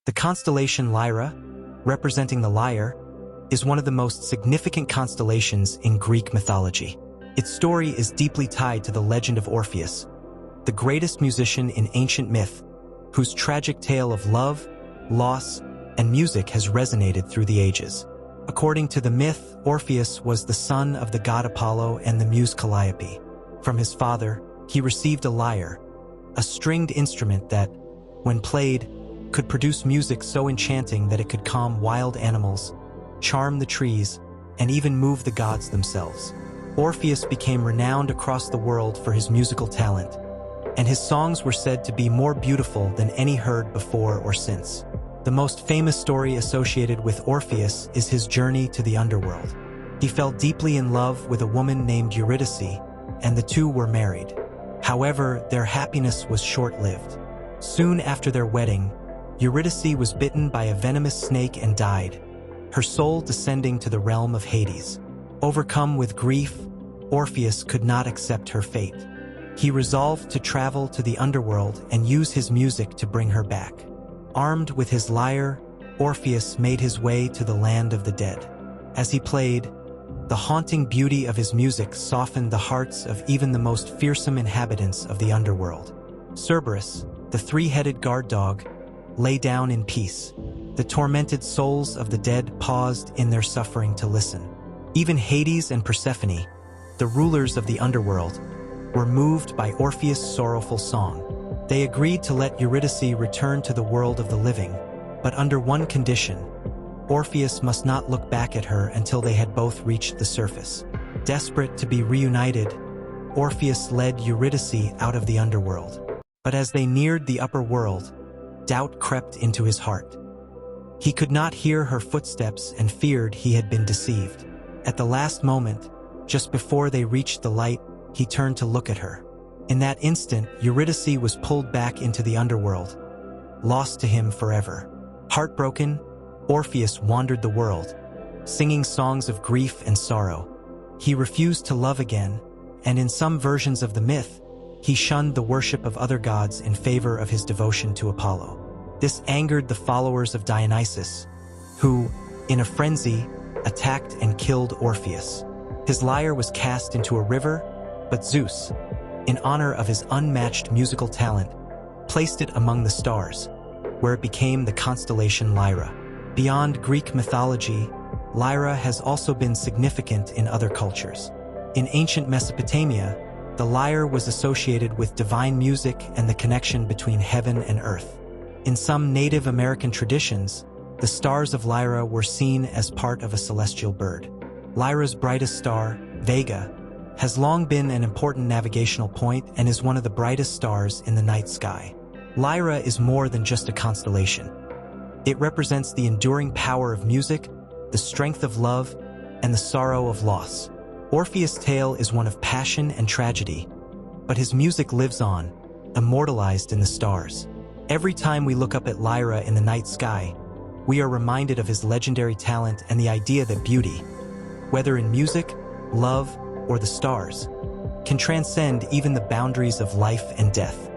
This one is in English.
The constellation Lyra, representing the lyre, is one of the most significant constellations in Greek mythology. Its story is deeply tied to the legend of Orpheus, the greatest musician in ancient myth, whose tragic tale of love, loss, and music has resonated through the ages. According to the myth, Orpheus was the son of the god Apollo and the muse Calliope. From his father, he received a lyre, a stringed instrument that, when played, could produce music so enchanting that it could calm wild animals, charm the trees, and even move the gods themselves. Orpheus became renowned across the world for his musical talent, and his songs were said to be more beautiful than any heard before or since. The most famous story associated with Orpheus is his journey to the underworld. He fell deeply in love with a woman named Eurydice, and the two were married. However, their happiness was short-lived. Soon after their wedding, Eurydice was bitten by a venomous snake and died, her soul descending to the realm of Hades. Overcome with grief, Orpheus could not accept her fate. He resolved to travel to the underworld and use his music to bring her back. Armed with his lyre, Orpheus made his way to the land of the dead. As he played, the haunting beauty of his music softened the hearts of even the most fearsome inhabitants of the underworld. Cerberus, the three-headed guard dog, lay down in peace. The tormented souls of the dead paused in their suffering to listen. Even Hades and Persephone, the rulers of the underworld, were moved by Orpheus' sorrowful song. They agreed to let Eurydice return to the world of the living, but under one condition: Orpheus must not look back at her until they had both reached the surface. Desperate to be reunited, Orpheus led Eurydice out of the underworld. But as they neared the upper world, doubt crept into his heart. He could not hear her footsteps and feared he had been deceived. At the last moment, just before they reached the light, he turned to look at her. In that instant, Eurydice was pulled back into the underworld, lost to him forever. Heartbroken, Orpheus wandered the world, singing songs of grief and sorrow. He refused to love again, and in some versions of the myth, he shunned the worship of other gods in favor of his devotion to Apollo. This angered the followers of Dionysus, who, in a frenzy, attacked and killed Orpheus. His lyre was cast into a river, but Zeus, in honor of his unmatched musical talent, placed it among the stars, where it became the constellation Lyra. Beyond Greek mythology, Lyra has also been significant in other cultures. In ancient Mesopotamia, the lyre was associated with divine music and the connection between heaven and earth. In some Native American traditions, the stars of Lyra were seen as part of a celestial bird. Lyra's brightest star, Vega, has long been an important navigational point and is one of the brightest stars in the night sky. Lyra is more than just a constellation. It represents the enduring power of music, the strength of love, and the sorrow of loss. Orpheus' tale is one of passion and tragedy, but his music lives on, immortalized in the stars. Every time we look up at Lyra in the night sky, we are reminded of his legendary talent and the idea that beauty, whether in music, love, or the stars, can transcend even the boundaries of life and death.